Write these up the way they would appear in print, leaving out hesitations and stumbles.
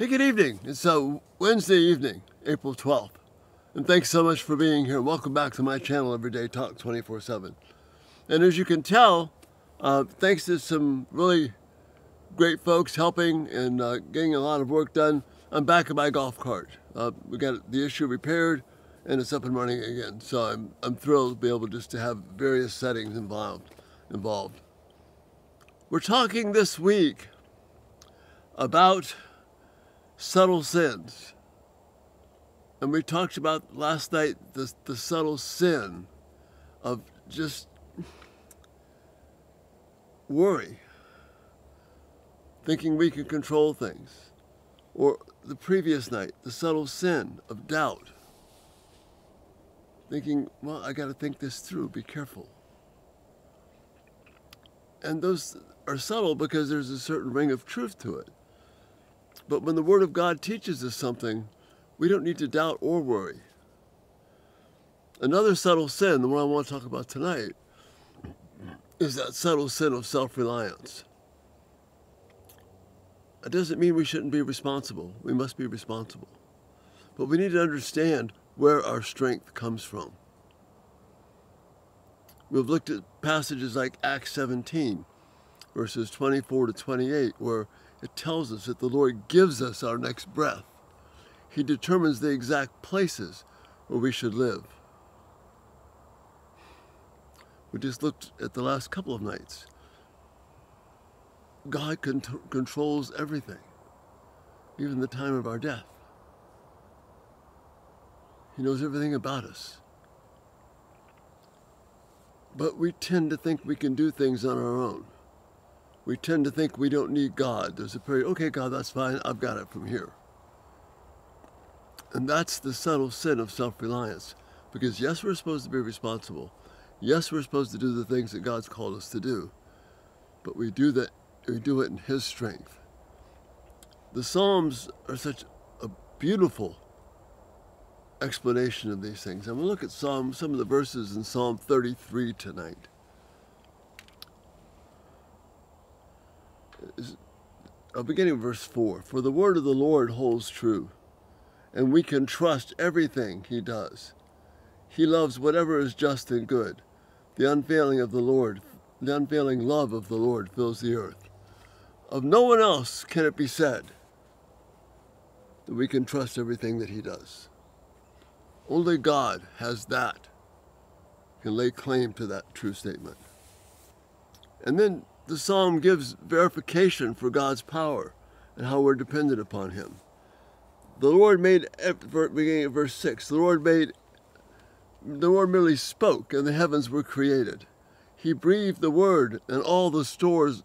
Hey, good evening. It's Wednesday evening, April 12th. And thanks so much for being here. Welcome back to my channel, Everyday Talk 24/7. And as you can tell, thanks to some really great folks helping and getting a lot of work done, I'm back in my golf cart. We got the issue repaired and it's up and running again. So I'm thrilled to be able just to have various settings involved. We're talking this week about subtle sins. And we talked about last night the subtle sin of just worry, thinking we can control things. Or the previous night, the subtle sin of doubt, thinking, well, I got to think this through, be careful. And those are subtle because there's a certain ring of truth to it. But when the Word of God teaches us something, we don't need to doubt or worry. Another subtle sin, the one I want to talk about tonight, is that subtle sin of self-reliance. It doesn't mean we shouldn't be responsible. We must be responsible. But we need to understand where our strength comes from. We've looked at passages like Acts 17, verses 24 to 28, where it tells us that the Lord gives us our next breath. He determines the exact places where we should live. We just looked at the last couple of nights. God controls everything, even the time of our death. He knows everything about us. But we tend to think we can do things on our own. We tend to think we don't need God. There's a period, okay, God, that's fine. I've got it from here. And that's the subtle sin of self-reliance. Because yes, we're supposed to be responsible. Yes, we're supposed to do the things that God's called us to do. But we do it in His strength. The Psalms are such a beautiful explanation of these things. I'm going to look at some of the verses in Psalm 33 tonight. Beginning with verse 4. For the word of the Lord holds true, and we can trust everything He does. He loves whatever is just and good. The unfailing love of the Lord fills the earth. Of no one else can it be said that we can trust everything that He does. Only God has that, can lay claim to that true statement. And then the psalm gives verification for God's power and how we're dependent upon Him. The Lord made, beginning at verse 6, the Lord merely spoke and the heavens were created. He breathed the word and all the stars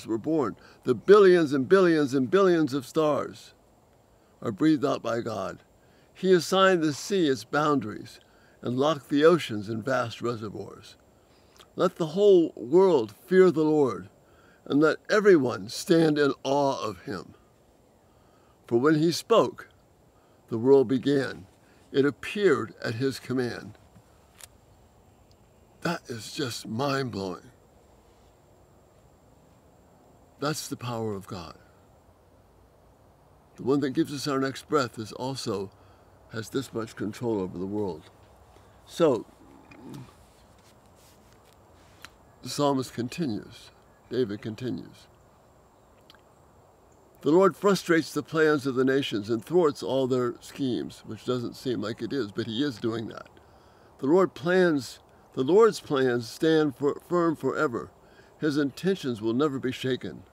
were born. The billions and billions and billions of stars are breathed out by God. He assigned the sea its boundaries and locked the oceans in vast reservoirs. Let the whole world fear the Lord, and let everyone stand in awe of Him. For when He spoke, the world began. It appeared at His command. That is just mind-blowing. That's the power of God. The one that gives us our next breath has this much control over the world. So, the psalmist continues. David continues. The Lord frustrates the plans of the nations and thwarts all their schemes, which doesn't seem like it is, but He is doing that. The Lord's plans stand firm forever. His intentions will never be shaken.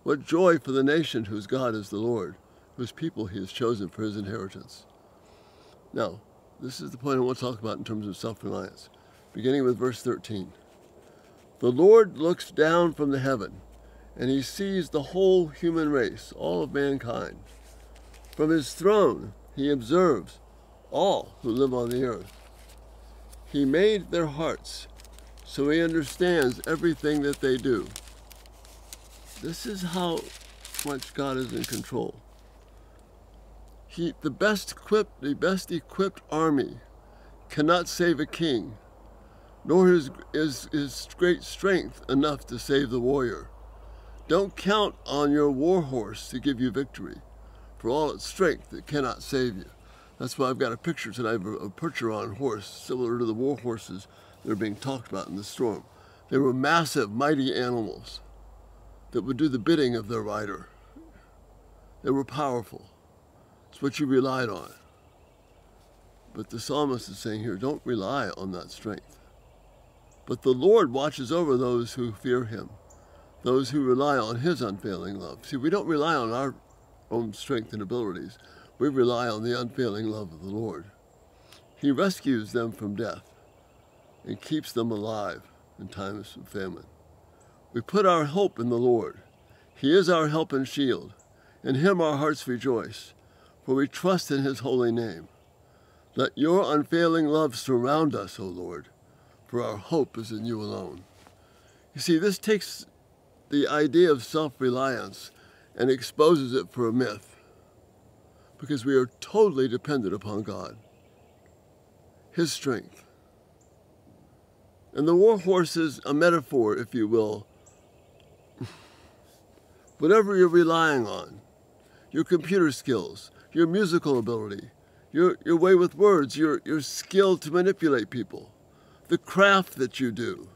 What joy for the nation whose God is the Lord, whose people He has chosen for His inheritance. Now, this is the point I want to talk about in terms of self-reliance, beginning with verse 13. The Lord looks down from the heaven, and He sees the whole human race, all of mankind. From His throne, He observes all who live on the earth. He made their hearts, so He understands everything that they do. This is how much God is in control. The best equipped army cannot save a king, nor is his great strength enough to save the warrior. Don't count on your war horse to give you victory, For all its strength, it cannot save you. That's why I've got a picture tonight of a Percheron horse, similar to the war horses that are being talked about in the storm. They were massive, mighty animals that would do the bidding of their rider. They were powerful. It's what you relied on. But the psalmist is saying here, don't rely on that strength. But the Lord watches over those who fear him, those who rely on his unfailing love. See, we don't rely on our own strength and abilities. We rely on the unfailing love of the Lord. He rescues them from death and keeps them alive in times of famine. We put our hope in the Lord. He is our help and shield. In him our hearts rejoice, for we trust in his holy name. Let your unfailing love surround us, O Lord, for our hope is in you alone. You see, this takes the idea of self-reliance and exposes it for a myth, because we are totally dependent upon God, his strength. And the war horse is a metaphor, if you will. Whatever you're relying on, your computer skills, your musical ability, your way with words, your skill to manipulate people, the craft that you do.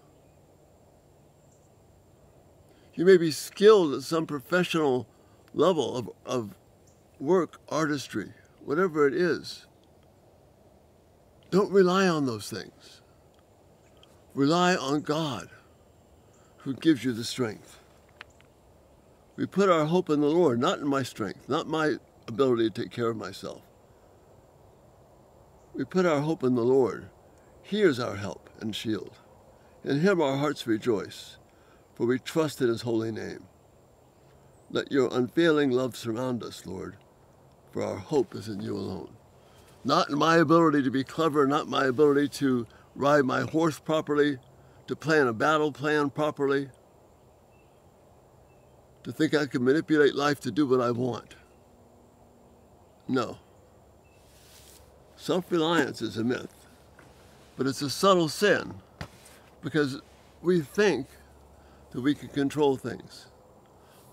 You may be skilled at some professional level of work, artistry, whatever it is. Don't rely on those things. Rely on God, who gives you the strength. We put our hope in the Lord, not in my strength, not my ability to take care of myself. We put our hope in the Lord. He is our help and shield. In him our hearts rejoice, for we trust in his holy name. Let your unfailing love surround us, Lord, for our hope is in you alone. Not in my ability to be clever, not my ability to ride my horse properly, to plan a battle plan properly, to think I can manipulate life to do what I want. No. Self-reliance is a myth, but it's a subtle sin because we think that we can control things.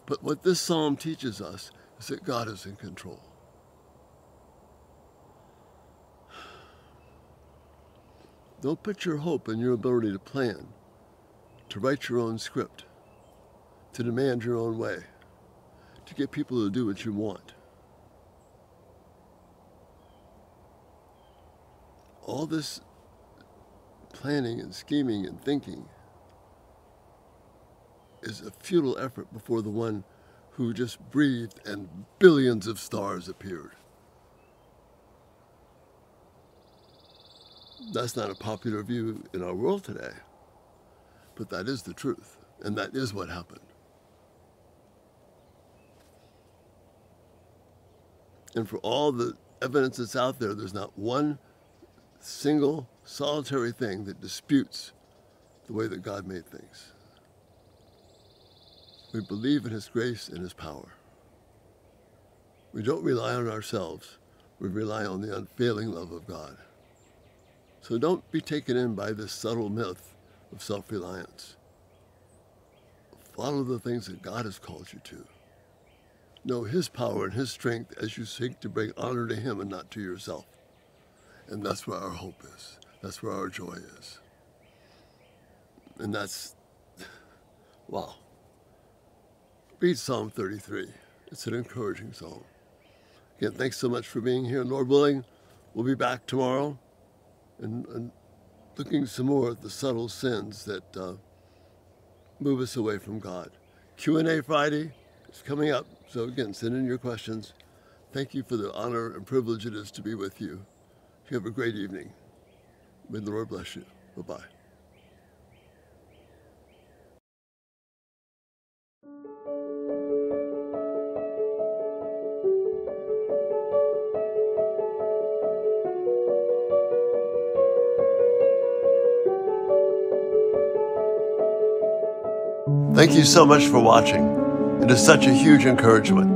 But what this psalm teaches us is that God is in control. Don't put your hope in your ability to plan, to write your own script, to demand your own way, to get people to do what you want. All this planning and scheming and thinking is a futile effort before the one who just breathed and billions of stars appeared. That's not a popular view in our world today, but that is the truth, and that is what happened. And for all the evidence that's out there, there's not one single solitary thing that disputes the way that God made things. We believe in his grace and his power. We don't rely on ourselves. We rely on the unfailing love of God. So don't be taken in by this subtle myth of self-reliance. Follow the things that God has called you to. Know his power and his strength as you seek to bring honor to him and not to yourself. And that's where our hope is. That's where our joy is. And that's, wow. Read Psalm 33. It's an encouraging psalm. Again, thanks so much for being here. Lord willing, we'll be back tomorrow and looking some more at the subtle sins that move us away from God. Q&A Friday is coming up. So again, send in your questions. Thank you for the honor and privilege it is to be with you. You have a great evening. May the Lord bless you. Bye-bye. Thank you so much for watching. It is such a huge encouragement.